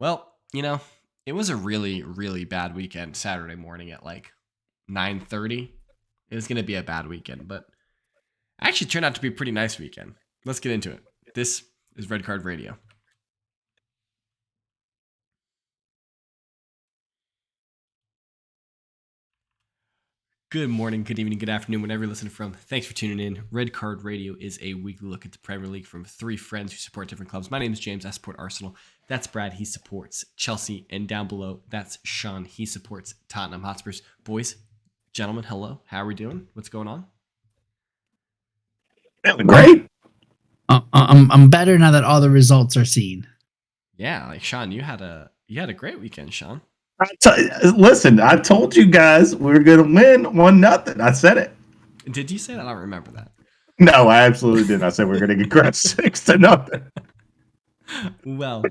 Well, it was a really, really bad weekend Saturday morning at like 9:30. It was going to be a bad weekend, but actually turned out to be a pretty nice weekend. Let's get into it. This is Red Card Radio. Good morning, good evening, good afternoon, whenever you're listening from. Thanks for tuning in. Red Card Radio is a weekly look at the Premier League from three friends who support different clubs. My name is James. I support Arsenal. That's Brad. He supports Chelsea. And down below, that's Sean. He supports Tottenham Hotspurs. Boys, gentlemen, hello. How are we doing? What's going on? Feeling great. I'm better now that all the results are seen. Yeah, like Sean, you had a great weekend, Sean. Listen, I told you guys we were going to win 1-0. I said it. Did you say that? I don't remember that. No, I absolutely didn't. I said we're going to get crushed 6-0. Well,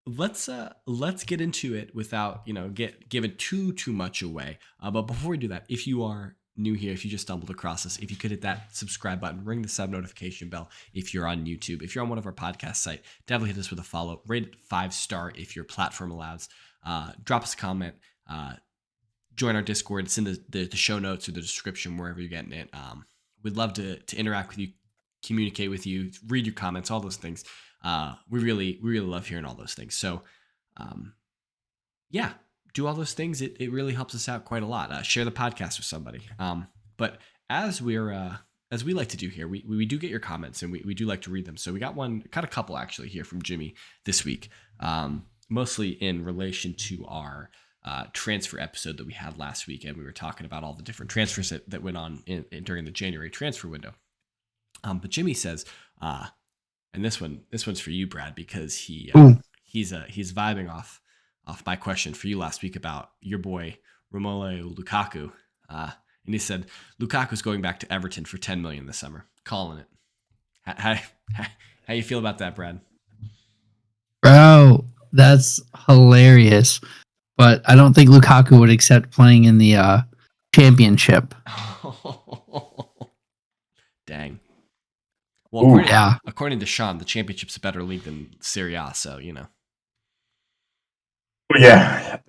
let's get into it without giving too much away. But before we do that, if you are new here, if you just stumbled across us, if you could hit that subscribe button, ring the sub notification bell if you're on YouTube. If you're on one of our podcast site, definitely hit us with a follow. Rate it 5-star if your platform allows. Drop us a comment. Join our Discord. It's in the show notes or the description, wherever you're getting it. We'd love to interact with you, communicate with you, read your comments, all those things. We really love hearing all those things. So, do all those things. It really helps us out quite a lot. Share the podcast with somebody. But as we like to do here, we do get your comments and we do like to read them. So we got a couple actually here from Jimmy this week. Mostly in relation to our transfer episode that we had last week, and we were talking about all the different transfers that went on during the January transfer window. But Jimmy says, and this one's for you, Brad, because he's vibing off my question for you last week about your boy Romelu Lukaku, and he said Lukaku's going back to Everton for 10 million this summer. Calling it. How you feel about that, Brad? Bro, that's hilarious. But I don't think Lukaku would accept playing in the championship. Dang. Well, according to Sean, the championship's a better league than Serie A, so Yeah.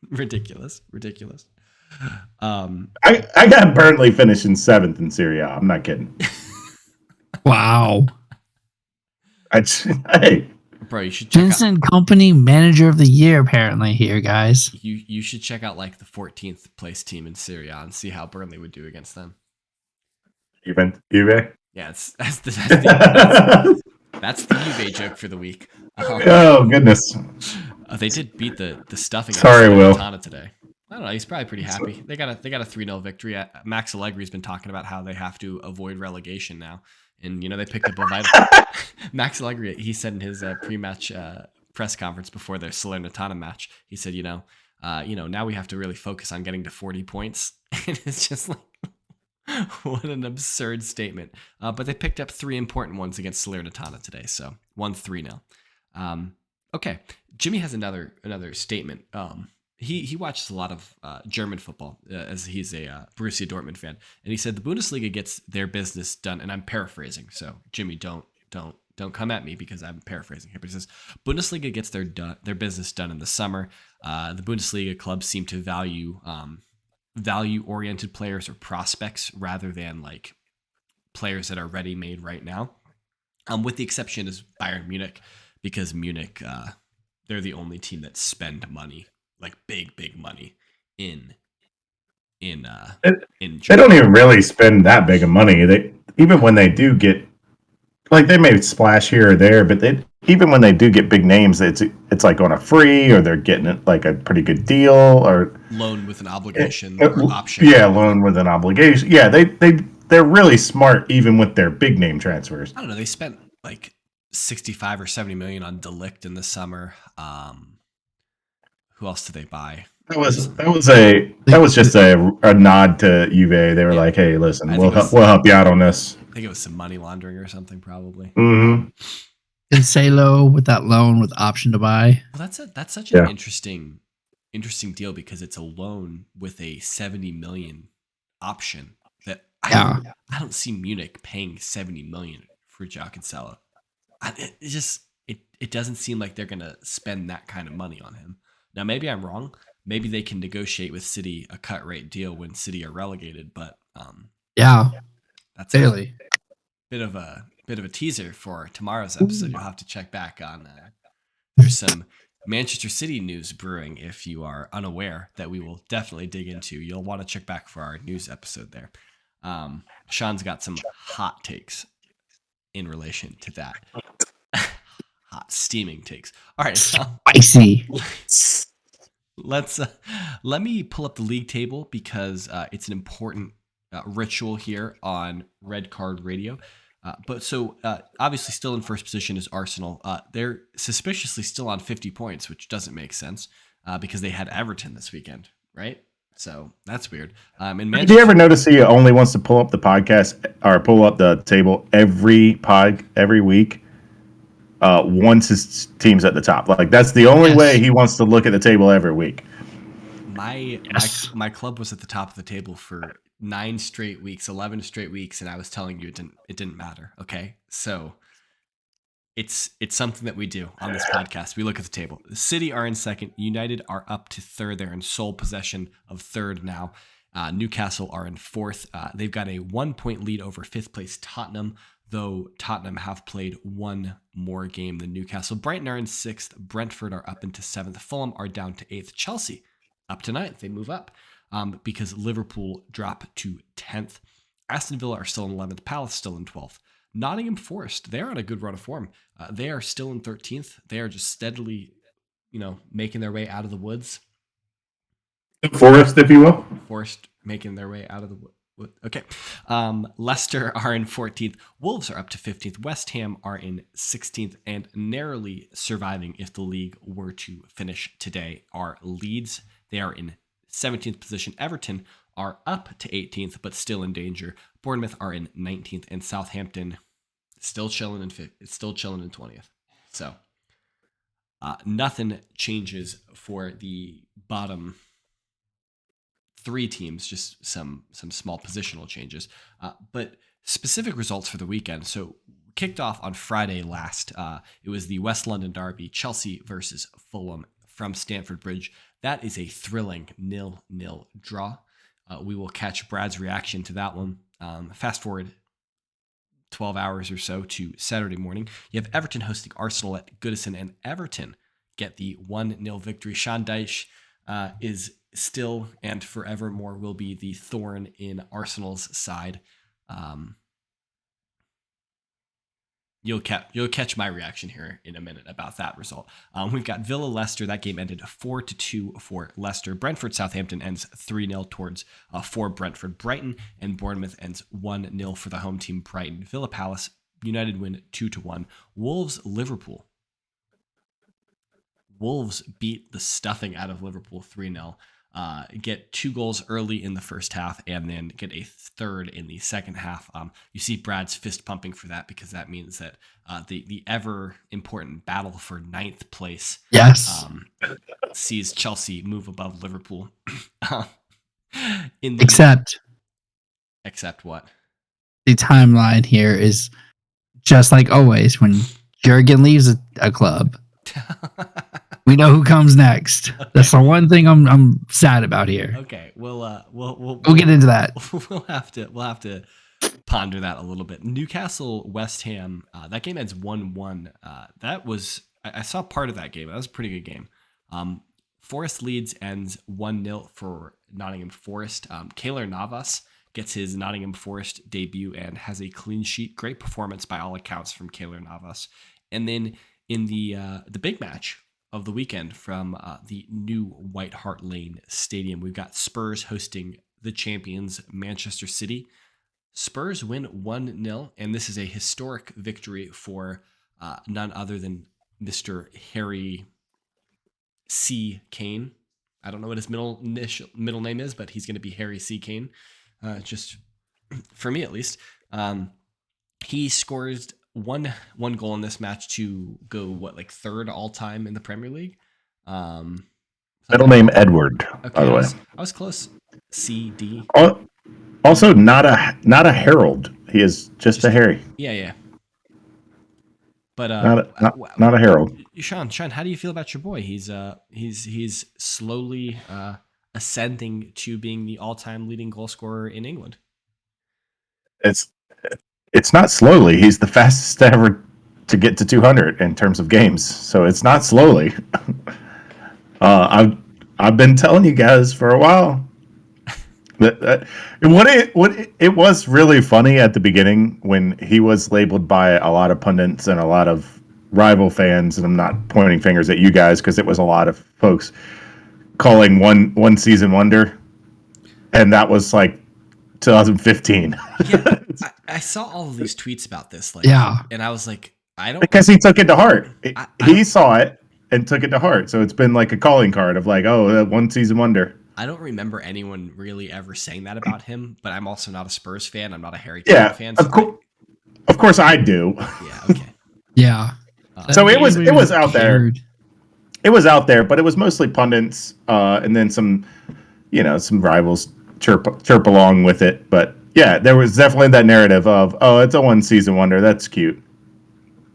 Ridiculous. I got Burnley finishing 7th in Serie A. I'm not kidding. Wow. Hey. Bro, you should check Vincent Company Manager of the Year apparently here, guys. You should check out like the 14th place team in Serie A and see how Burnley would do against them. Juve? Yeah, that's the Juve joke for the week. Oh goodness! They did beat the stuffing. Sorry, Will. Today. I don't know. He's probably pretty happy. They got a 3-0 victory. Max Allegri's been talking about how they have to avoid relegation now, and they picked up a vital. Max Allegri, he said in his pre-match press conference before their Salernitana match, he said, now we have to really focus on getting to 40 points, and it's just like. What an absurd statement. But they picked up 3 important ones against Salernitana today, so 1-3 now. Okay, Jimmy has another statement. He watches a lot of German football as he's a Borussia Dortmund fan, and he said the Bundesliga gets their business done, and I'm paraphrasing. So Jimmy, don't come at me because I'm paraphrasing here. But he says Bundesliga gets their business done in the summer. The Bundesliga clubs seem to value-oriented players or prospects rather than like players that are ready-made right now, with the exception is Bayern Munich, because Munich they're the only team that spend money, like big money in Germany. They don't even really spend that big of money. Even when they do get, like, they may splash here or there, but even when they do get big names, it's like on a free, or they're getting it like a pretty good deal, or loan with an obligation or option. Yeah, loan with an obligation. Yeah, they're really smart even with their big name transfers. I don't know. They spent like 65 or 70 million on De Ligt in the summer. Who else did they buy? That was just a nod to Juve. They were like, "Hey, listen, we'll help you out on this." I think it was some money laundering or something, probably. Mm-hmm. Cancelo with that loan with option to buy. Well, that's such an interesting deal, because it's a loan with a 70 million option that I don't see Munich paying 70 million for João Cancelo. It it doesn't seem like they're going to spend that kind of money on him. Now, maybe I'm wrong. Maybe they can negotiate with City a cut rate deal when City are relegated, but Yeah, that's barely. a bit of a teaser for tomorrow's episode. You'll have to check back on. There's some Manchester City news brewing. If you are unaware, that we will definitely dig into. You'll want to check back for our news episode there. Sean's got some hot takes in relation to that. Hot steaming takes. All right, Spicy. let me pull up the league table because it's an important ritual here on Red Card Radio. But obviously still in first position is Arsenal. They're suspiciously still on 50 points, which doesn't make sense because they had Everton this weekend, right? So that's weird. Did you ever notice he only wants to pull up the podcast or pull up the table every week once his team's at the top? Like that's the only way he wants to look at the table every week. My club was at the top of the table for 9 straight weeks, 11 straight weeks, and I was telling you it didn't matter. Okay, so it's something that we do on this podcast. We look at the table. City are in second. United are up to third. They're in sole possession of third now. Newcastle are in fourth. They've got a 1-point lead over fifth place Tottenham, though Tottenham have played one more game than Newcastle. Brighton are in sixth. Brentford are up into seventh. Fulham are down to eighth. Chelsea up to ninth. They move up because Liverpool drop to 10th. Aston Villa are still in 11th. Palace still in 12th. Nottingham Forest, they're on a good run of form. They are still in 13th. They are just steadily, making their way out of the woods. Forest, if you will. Forest making their way out of the woods. Okay. Leicester are in 14th. Wolves are up to 15th. West Ham are in 16th and narrowly surviving if the league were to finish today are Leeds. They are in 17th position. Everton are up to 18th, but still in danger. Bournemouth are in 19th, and Southampton still chilling in 20th. So nothing changes for the bottom 3 teams, just some small positional changes. But specific results for the weekend. So kicked off on Friday last. It was the West London derby, Chelsea versus Fulham from Stamford Bridge. That is a thrilling 0-0 draw. We will catch Brad's reaction to that one. Fast forward 12 hours or so to Saturday morning. You have Everton hosting Arsenal at Goodison, and Everton get the 1-0 victory. Sean Dyche is still and forevermore will be the thorn in Arsenal's side. You'll catch my reaction here in a minute about that result. We've got Villa Leicester. That game ended 4-2 for Leicester. Brentford Southampton ends 3-0 towards for Brentford. Brighton and Bournemouth ends 1-0 for the home team Brighton. Villa Palace United win 2-1. Wolves Liverpool. Wolves beat the stuffing out of Liverpool 3-0. Get 2 goals early in the first half and then get a third in the second half. You see Brad's fist pumping for that because that means that the ever important battle for 9th place sees Chelsea move above Liverpool. Except what? The timeline here is just like always when Jurgen leaves a club. We know who comes next. Okay. That's the one thing I'm sad about here. Okay, we'll get into that. We'll have to ponder that a little bit. Newcastle West Ham. That game ends 1-1. That was I saw part of that game. That was a pretty good game. Forest Leeds ends 1-0 for Nottingham Forest. Keylor Navas gets his Nottingham Forest debut and has a clean sheet. Great performance by all accounts from Keylor Navas. And then in the big match of the weekend from the new White Hart Lane Stadium, we've got Spurs hosting the champions Manchester City. Spurs win 1-0, and this is a historic victory for none other than Mr. Harry C. Kane. I don't know what his middle name is, but he's going to be Harry C. Kane, just for me at least. He scores one goal in this match to go third all time in the Premier League. Middle name Edward, okay, by the way. I was close. CD. Also, not a Harold. He is just a Harry. Yeah. But not a herald. Sean, how do you feel about your boy? He's slowly ascending to being the all-time leading goal scorer in England. It's not slowly. He's the fastest ever to get to 200 in terms of games. So it's not slowly. I've been telling you guys for a while. It was really funny at the beginning when he was labeled by a lot of pundits and a lot of rival fans, and I'm not pointing fingers at you guys because it was a lot of folks calling one season wonder, and that was like 2015. Yeah, I saw all of these tweets about this, and I was like, I don't, because he took it to heart. He saw it and took it to heart, so it's been like a calling card of like, oh, that one season wonder. I don't remember anyone really ever saying that about him, but I'm also not a Spurs fan. I'm not a Harry Kane fan. So of course I do. Yeah. Okay. Yeah. So it was out there. It was out there, but it was mostly pundits, and then some rivals chirp along with it. But yeah, there was definitely that narrative of, oh, it's a one season wonder. That's cute.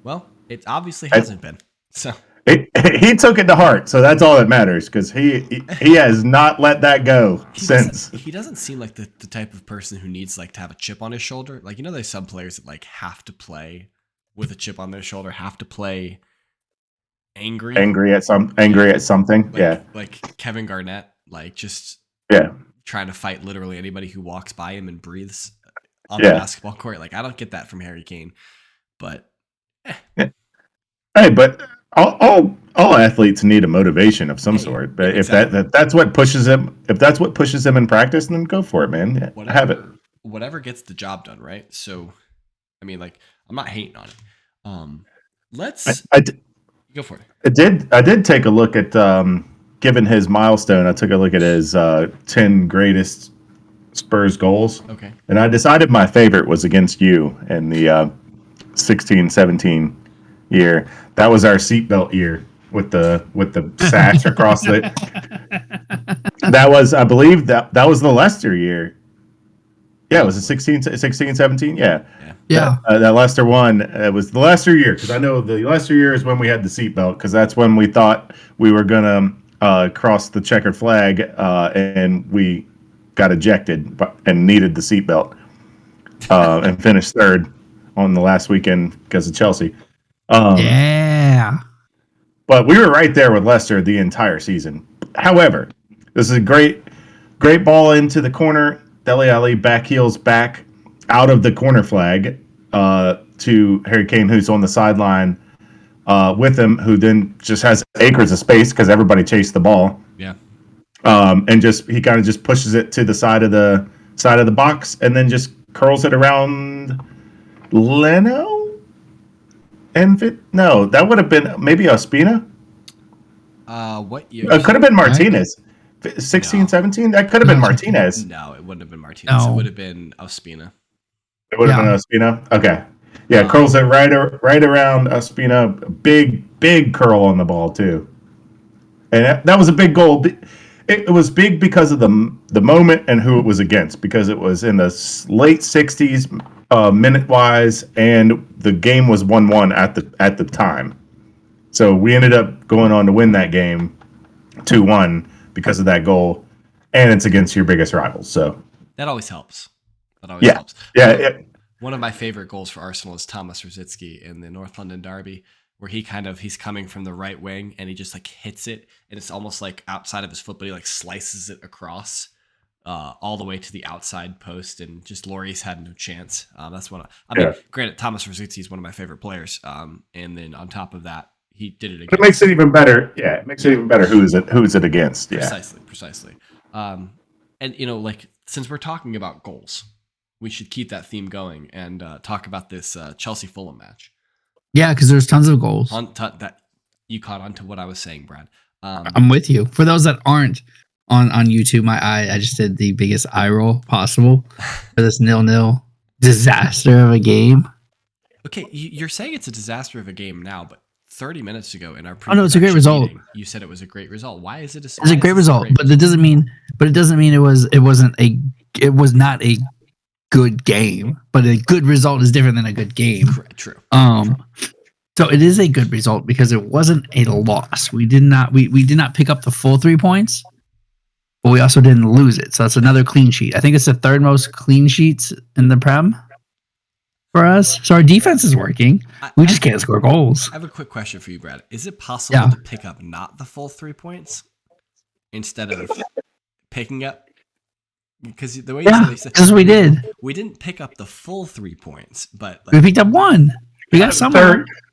Well, it obviously hasn't been. So he took it to heart, so that's all that matters, because he has not let that go since. He doesn't seem like the type of person who needs like to have a chip on his shoulder. Like, there's some players that like have to play with a chip on their shoulder, have to play angry at something. Like Kevin Garnett, like just trying to fight literally anybody who walks by him and breathes on the basketball court. Like, I don't get that from Harry Kane, but hey, but all athletes need a motivation of some sort. But exactly. if that's what pushes him, in practice, then go for it, man. Have it. Whatever gets the job done, right? So, I mean, like, I'm not hating on it. Let's go for it. I did take a look at given his milestone. I took a look at his 10 greatest Spurs goals. Okay. And I decided my favorite was against you in the 16-17 year. That was our seatbelt year with the sash across the. That was, I believe, that was the Leicester year. Yeah, it was a 16-17. Yeah. That Leicester one. It was the Leicester year, because I know the Leicester year is when we had the seatbelt, because that's when we thought we were gonna cross the checkered flag, and we got ejected and needed the seatbelt, and finished third on the last weekend because of Chelsea. But we were right there with Leicester the entire season. However, this is a great ball into the corner. Dele Alli back heels back out of the corner flag to Harry Kane, who's on the sideline with him, who then just has acres of space because everybody chased the ball. Yeah. And he kind of just pushes it to the side of the box and then just curls it around Leno. No, that would have been maybe Ospina. What year? It could have been Martinez. 16-17? That could have been Martinez. No, it wouldn't have been Martinez. It would have been Ospina. It would have been Ospina? Okay. Yeah, curls it right around Ospina. Big curl on the ball, too. And that was a big goal. It was big because of the moment and who it was against, because it was in the late 60s, minute-wise, and the game was 1-1 at the time. So we ended up going on to win that game 2-1 because of that goal, and it's against your biggest rivals. So that always helps. Helps. Yeah. One of my favorite goals for Arsenal is Thomas Rosicky in the North London derby, where he's coming from the right wing and he just like hits it, and it's almost like outside of his foot, but he like slices it across all the way to the outside post, and just Lloris had no chance. That's one. Granted, Thomas Rosicky is one of my favorite players, and then on top of that, he did it again. It makes it even better. Yeah, it makes it even better. Who is it against? Yeah, precisely. And like, since we're talking about goals, we should keep that theme going and talk about this Chelsea Fulham match. Yeah, because there's tons of goals. That you caught on to what I was saying, Brad. I'm with you. For those that aren't on YouTube, I just did the biggest eye roll possible for this 0-0 disaster of a game. Okay, you're saying it's a disaster of a game now, but 30 minutes ago in our it's a great result. Meeting, you said it was a great result. Why is it? It's a great result, but it doesn't mean it was not a good game. But a good result is different than a good game. True. So it is a good result because it wasn't a loss. We did not pick up the full 3 points, but we also didn't lose it. So that's another clean sheet. I think it's the third most clean sheets in the Prem for us. So our defense is working. We just can't score goals. I have a quick question for you, Brad. Is it possible to pick up not the full 3 points instead of picking up? Because the way you said, because we did. We didn't pick up the full 3 points, but we picked up 1. We got some.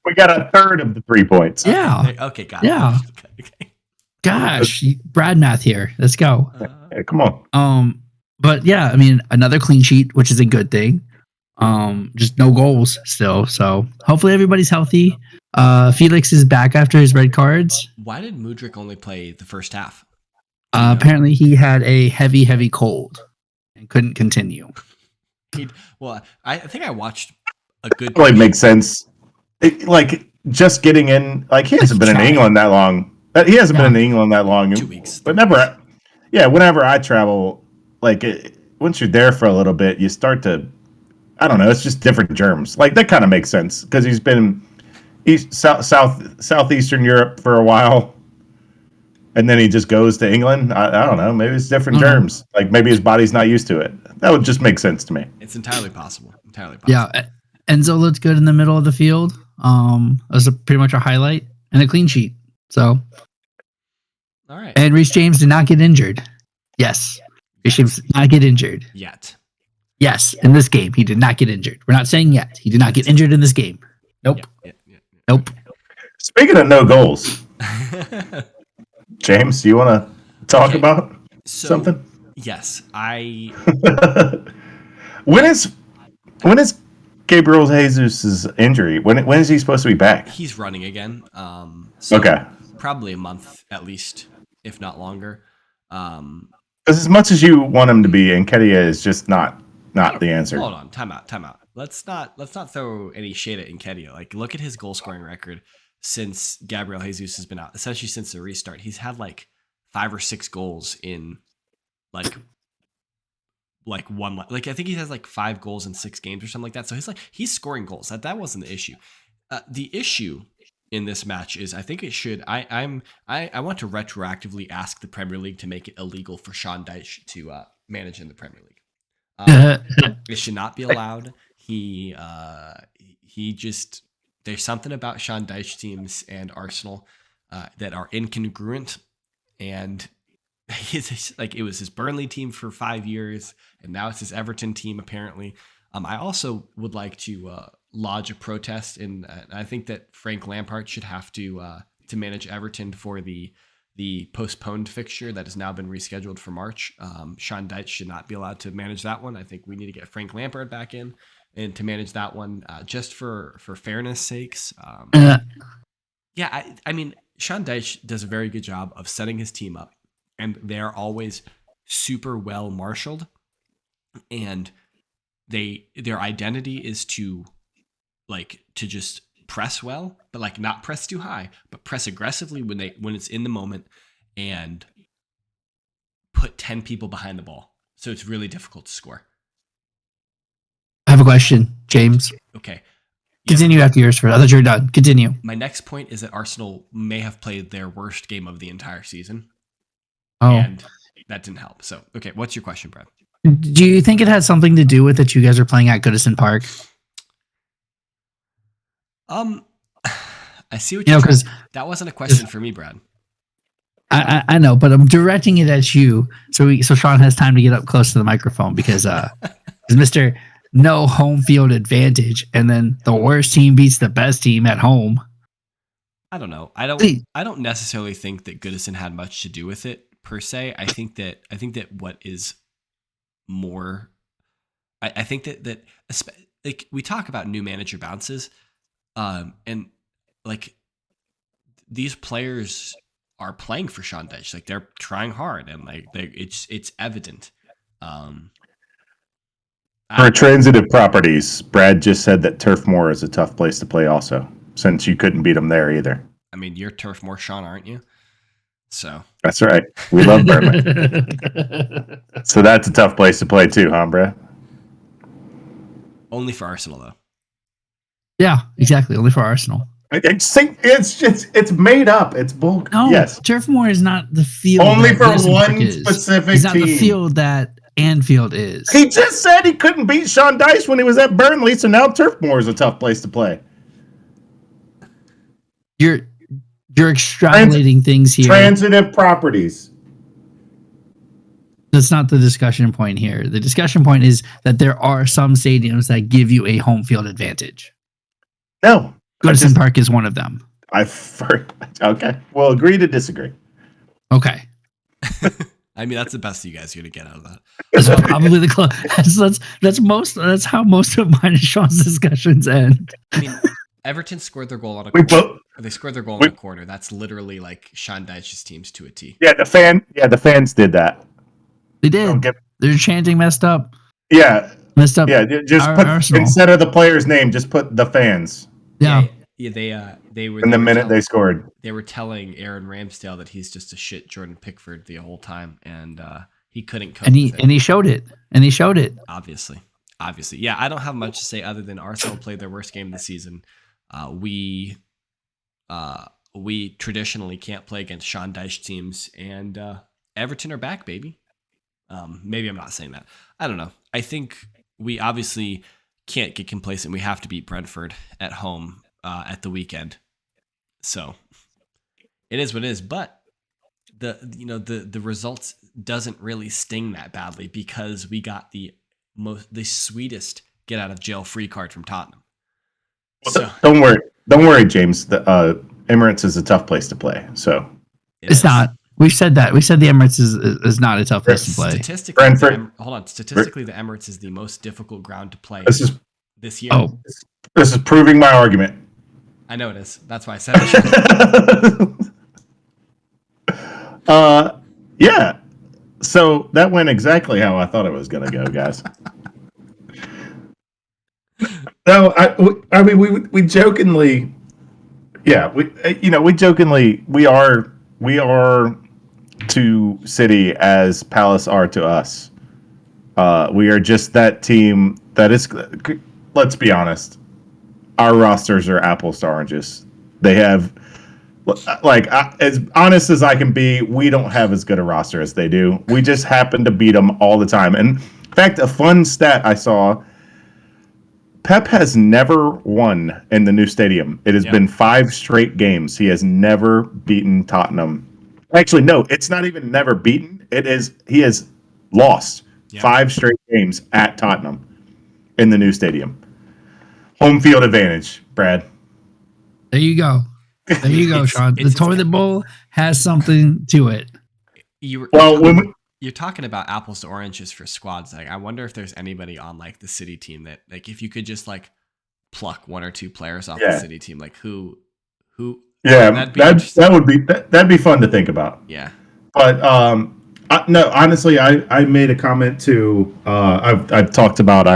We got a third of the 3 points. Yeah. Okay, got it. Yeah. Okay. Gosh, Brad math here. Let's go. Yeah, come on. But yeah, I mean, another clean sheet, which is a good thing. Just no goals still. So hopefully everybody's healthy. Felix is back after his red cards. Why did Mudryk only play the first half? Apparently he had a heavy cold and couldn't continue. I think I watched a good. Probably makes sense. Just getting in, he hasn't been in England that long. He hasn't been in England that long. 2 weeks. But whenever I travel, once you're there for a little bit, you start to, I don't know, it's just different germs. That kind of makes sense because he's been southeastern Europe for a while, and then he just goes to England. I don't know, maybe it's different germs. Maybe his body's not used to it. That would just make sense to me. It's entirely possible. Yeah, Enzo looked good in the middle of the field. That was pretty much a highlight and a clean sheet. So, all right. And Reece James did not get injured. Yes, Reece James did not get injured yet. Yes, in this game he did not get injured. We're not saying yet. He did not get injured in this game. Nope. Yeah. Nope. Speaking of no goals, James, do you want to talk about something? Yes, I. When is Gabriel Jesus' injury? When is he supposed to be back? He's running again. Okay. Probably a month at least, if not longer. Because as much as you want him to be, Nketiah is just not the answer. Hold on, time out. Let's not throw any shade at Nketiah. Look at his goal scoring record since Gabriel Jesus has been out. Essentially since the restart, he's had 5 or 6 goals in one. I think he has 5 goals in 6 games or something like that. So he's scoring goals. That wasn't the issue. The issue in this match is I think it should. I want to retroactively ask the Premier League to make it illegal for Sean Dyche to manage in the Premier League. It should not be allowed. He just, there's something about Sean Dyche teams and Arsenal that are incongruent, and it was his Burnley team for 5 years, and now it's his Everton team apparently. I also would like to lodge a protest, and I think that Frank Lampard should have to manage Everton for the postponed fixture that has now been rescheduled for March. Sean Dyche should not be allowed to manage that one. I think we need to get Frank Lampard back in and to manage that one just for fairness sakes. I mean, Sean Dyche does a very good job of setting his team up, and they're always super well marshaled, and their identity is to just press well, but not press too high, but press aggressively when it's in the moment, and put 10 people behind the ball. So it's really difficult to score. I have a question, James. Okay. Continue after yours first. I thought you were done. Continue. My next point is that Arsenal may have played their worst game of the entire season. Oh. And that didn't help. So, okay, what's your question, Brad? Do you think it has something to do with that you guys are playing at Goodison Park? I see what you're because that wasn't a question for me, Brad. I know, but I'm directing it at you so Sean has time to get up close to the microphone because Mr. No home field advantage, and then the worst team beats the best team at home. I don't know. I don't necessarily think that Goodison had much to do with it per se. I think that what is more, I think that we talk about new manager bounces, and these players are playing for Sean Dyche. They're trying hard, and it's evident. For transitive properties, Brad just said that Turf Moor is a tough place to play also, since you couldn't beat them there either. I mean, you're Turf Moor, Sean, aren't you? So that's right. We love Burnley. So that's a tough place to play too, huh, Brad? Only for Arsenal, though. Yeah, exactly. Only for Arsenal. It's made up. It's bull. No, Yes, Turf Moor is not the field. only that for Goodison Park one is. specific It's not the team. field that Anfield is. He just said he couldn't beat Sean Dyche when he was at Burnley, so now Turf Moor is a tough place to play. You're extrapolating things here. Transitive properties. That's not the discussion point here. The discussion point is that there are some stadiums that give you a home field advantage. No, Goodison Park is one of them. Okay. We'll agree to disagree. Okay. I mean, that's the best you guys are gonna get out of that. That's probably the close. That's how most of mine and Sean's discussions end. I mean, Everton scored their goal on a corner. They scored their goal on a corner. That's literally like Sean Dyche's teams to a T. Yeah, the fans did that. They did. They're chanting messed up. Yeah. Messed up. Yeah, just put Arsenal. Instead of the player's name, just put the fans. Yeah. They were. In the minute they scored, they were telling Aaron Ramsdale that he's just a shit Jordan Pickford the whole time, and he couldn't cope. And he showed it. Obviously. Yeah, I don't have much to say other than Arsenal played their worst game this season. We traditionally can't play against Sean Dyche teams, and Everton are back, baby. Maybe I'm not saying that. I don't know. I think we obviously can't get complacent. We have to beat Brentford at home at the weekend. So it is what it is. But the results doesn't really sting that badly because we got the sweetest get out of jail free card from Tottenham. So don't worry, James. The Emirates is a tough place to play. So it's not. We've said that. We said the Emirates is not a tough place to play. Statistically, the Emirates is the most difficult ground to play this year. Oh, this is proving my argument. I know it is. That's why I said it. Yeah. So that went exactly how I thought it was going to go, guys. No, I mean, we jokingly, we are to City as Palace are to us. We are just that team that is. Let's be honest. Our rosters are apples to oranges. They have, as honest as I can be, we don't have as good a roster as they do. We just happen to beat them all the time. And in fact, a fun stat I saw. Pep has never won in the new stadium. It has been 5 straight games. He has never beaten Tottenham. Actually, no, it's not even never beaten. He has lost 5 straight games at Tottenham in the new stadium. Home field advantage, Brad. There you go. Sean. The toilet bowl has something to it. You're talking about apples to oranges for squads. Like, I wonder if there's anybody on like the City team that, like, if you could just like pluck 1 or 2 players off the City team, like who. Yeah, that'd be fun to think about. Yeah, but no, honestly, I made a comment to I've talked about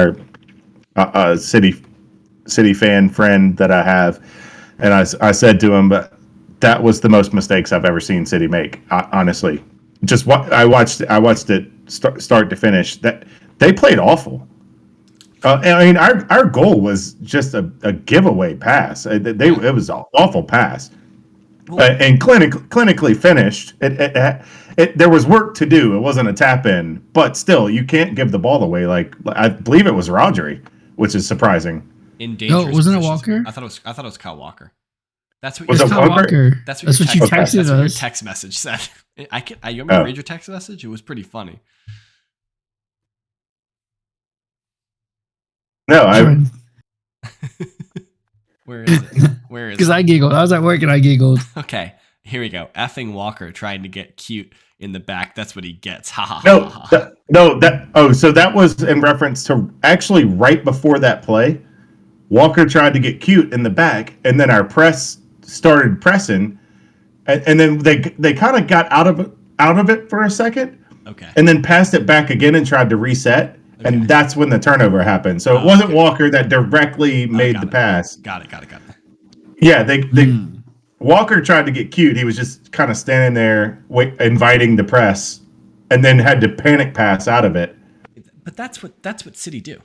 our City fan friend that I have, and I said to him, but that was the most mistakes I've ever seen City make. Honestly. Just I watched it start to finish. That they played awful. I mean, our goal was just a giveaway pass. It was an awful pass, and clinically finished. There was work to do. It wasn't a tap in, but still, you can't give the ball away. Like I believe it was Rodri, which is surprising. In dangerous no, wasn't it Walker? I thought it was Kyle Walker. That's what was you Kyle Walker. That's what you texted us. Your text message said. You want me to read your text message? It was pretty funny. No, Where is it? Because I giggled. I was at work and I giggled. Okay, here we go. Effing Walker trying to get cute in the back. That's what he gets. Ha ha. So that was in reference to actually right before that play. Walker tried to get cute in the back, and then our press started pressing, and then they kind of got out of it for a second. Okay. And then passed it back again and tried to reset, and that's when the turnover happened. So it wasn't Walker that directly made the pass. Got it. Yeah, Walker tried to get cute. He was just kind of standing there, inviting the press, and then had to panic pass out of it. But that's what City do.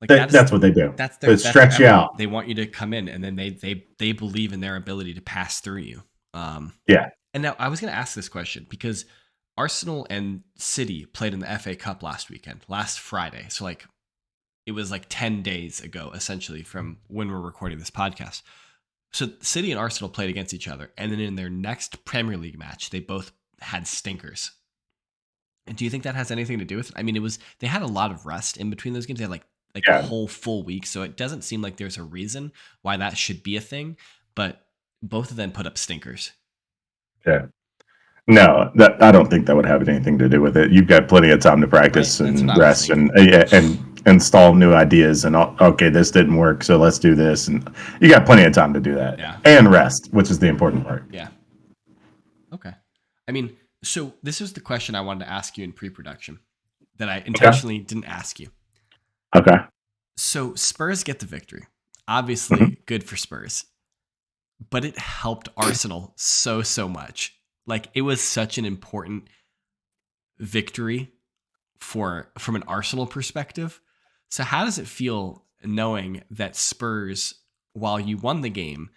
Like That's what they do. That's They stretch you out. They want you to come in, and then they believe in their ability to pass through you. Yeah. And now I was going to ask this question because Arsenal and City played in the FA Cup last Friday. So like it was like 10 days ago, essentially, from when we're recording this podcast. So City and Arsenal played against each other, and then in their next Premier League match, they both had stinkers. And do you think that has anything to do with it? I mean, they had a lot of rest in between those games. They had like a whole full week, so it doesn't seem like there's a reason why that should be a thing. But both of them put up stinkers. Yeah. No, I don't think that would have anything to do with it. You've got plenty of time to practice and rest and install new ideas. And okay, this didn't work, so let's do this. And you got plenty of time to do that. Yeah. And rest, which is the important part. Yeah. Okay. I mean, so this is the question I wanted to ask you in pre-production that I intentionally didn't ask you. Okay. So Spurs get the victory. Obviously, good for Spurs. But it helped Arsenal so much. Like, it was such an important victory from an Arsenal perspective. So how does it feel knowing that Spurs, while you won the game,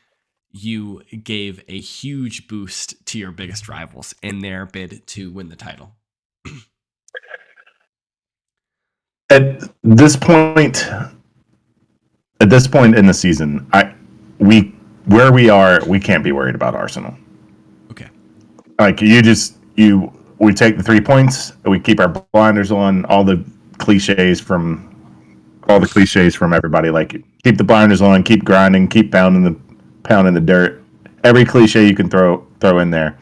you gave a huge boost to your biggest rivals in their bid to win the title? At this point in the season, we can't be worried about Arsenal. Okay. Like we take the 3 points, we keep our blinders on, all the cliches from everybody. Like, keep the blinders on, keep grinding, keep pounding the dirt. Every cliche you can throw in there.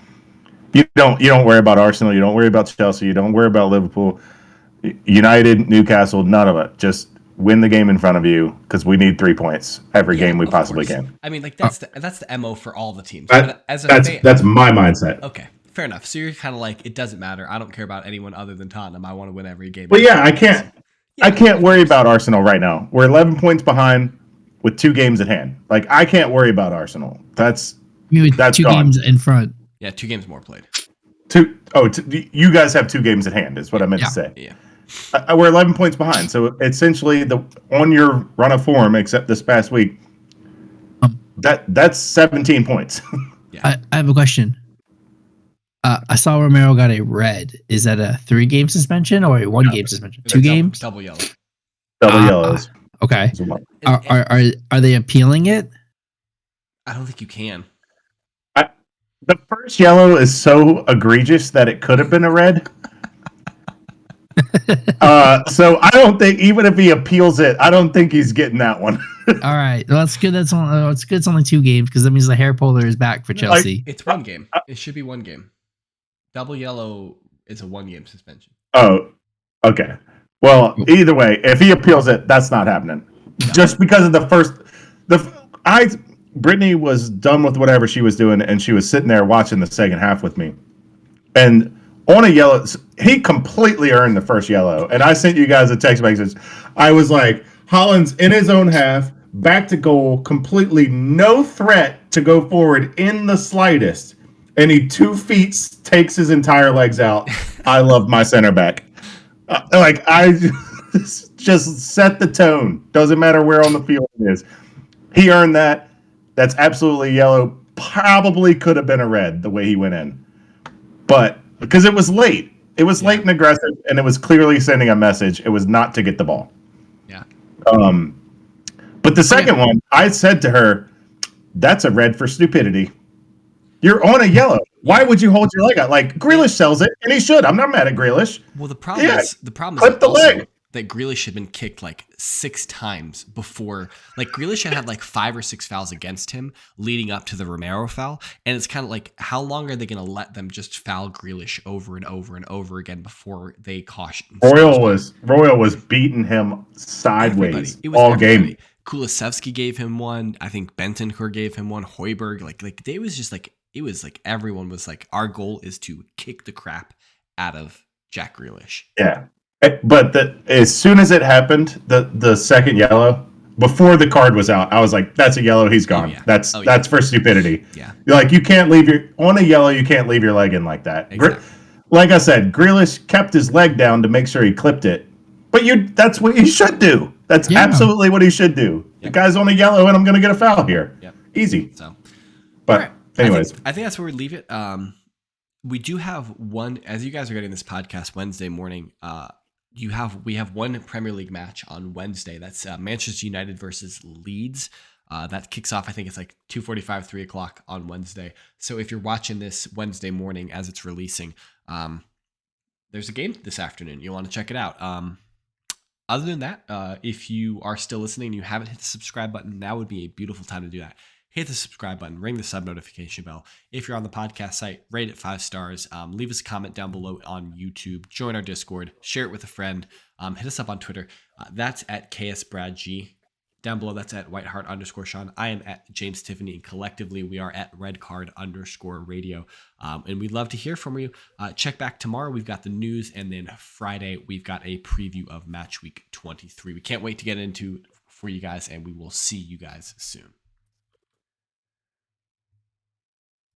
You don't worry about Arsenal, you don't worry about Chelsea, you don't worry about Liverpool, United, Newcastle, none of it. Just win the game in front of you, because we need 3 points every game we possibly can. I mean, like that's the MO for all the teams. That's my mindset. Okay, fair enough. So you're kind of like, it doesn't matter. I don't care about anyone other than Tottenham. I want to win every game. Well, yeah, I can't worry about Arsenal right now. We're 11 points behind with 2 games at hand. Like, I can't worry about Arsenal. That's 2 gone. games in front. Yeah, 2 games more played. You guys have 2 games at hand, is what I meant to say. Yeah. We're 11 points behind, so essentially on your run of form, except this past week, that's 17 points. I have a question. I saw Romero got a red. Is that a 3-game suspension or a 1-game suspension? 2 games? Double yellow. Double yellows. Okay. Are they appealing it? I don't think you can. The first yellow is so egregious that it could have been a red. So I don't think, even if he appeals it, I don't think he's getting that one. All right, well, that's good. That's good. It's only 2 games, because that means the hair puller is back for Chelsea. It's 1 game. It should be 1 game. Double yellow is a 1-game suspension. Oh, okay. Well, either way, if he appeals it, that's not happening. No. Just because of Brittany was done with whatever she was doing, and she was sitting there watching the second half with me. And on a yellow, he completely earned the first yellow. And I sent you guys a text message. I was like, Holland's in his own half, back to goal, completely no threat to go forward in the slightest. And he 2 feet takes his entire legs out. I love my center back. I just set the tone. Doesn't matter where on the field it is. He earned that. That's absolutely yellow. Probably could have been a red the way he went in. But because it was late. It was late and aggressive, and it was clearly sending a message. It was not to get the ball. Yeah. But the second one, I said to her, that's a red for stupidity. You're on a yellow. Why would you hold your leg out? Like, Grealish sells it, and he should. I'm not mad at Grealish. Well, the problem is that Grealish had been kicked like 6 times before. Like, Grealish had like 5 or 6 fouls against him leading up to the Romero foul. And it's kind of like, how long are they going to let them just foul Grealish over and over and over again before they caution? Royal was beating him sideways all game. Kulusevski gave him one. I think Bentancur gave him one. Højbjerg, like it was just like, it was like everyone was like, our goal is to kick the crap out of Jack Grealish. Yeah. But as soon as it happened, the second yellow, before the card was out, I was like, that's a yellow, he's gone. That's for stupidity. Yeah. Like, you can't leave on a yellow, you can't leave your leg in like that. Exactly. Like I said, Grealish kept his leg down to make sure he clipped it. But that's what you should do. That's Yeah. absolutely what he should do. The Yep. guy's on a yellow, and I'm going to get a foul here. Yep. Easy. So, But all right. anyways, I think that's where we leave it. We do have one, as you guys are getting this podcast Wednesday morning. We have one Premier League match on Wednesday. That's Manchester United versus Leeds. That kicks off, I think it's like 2:45, 3 o'clock on Wednesday. So if you're watching this Wednesday morning as it's releasing, there's a game this afternoon. You'll want to check it out. Other than that, if you are still listening and you haven't hit the subscribe button, now would be a beautiful time to do that. Hit the subscribe button, ring the sub notification bell. If you're on the podcast site, rate it 5 stars. Leave us a comment down below on YouTube. Join our Discord. Share it with a friend. Hit us up on Twitter. That's at KSBradG. Down below, that's at White Hart _Sean. I am at James Tiffany, and collectively we are at Redcard _radio. And we'd love to hear from you. Check back tomorrow. We've got the news, and then Friday we've got a preview of Match Week 23. We can't wait to get into for you guys, and we will see you guys soon.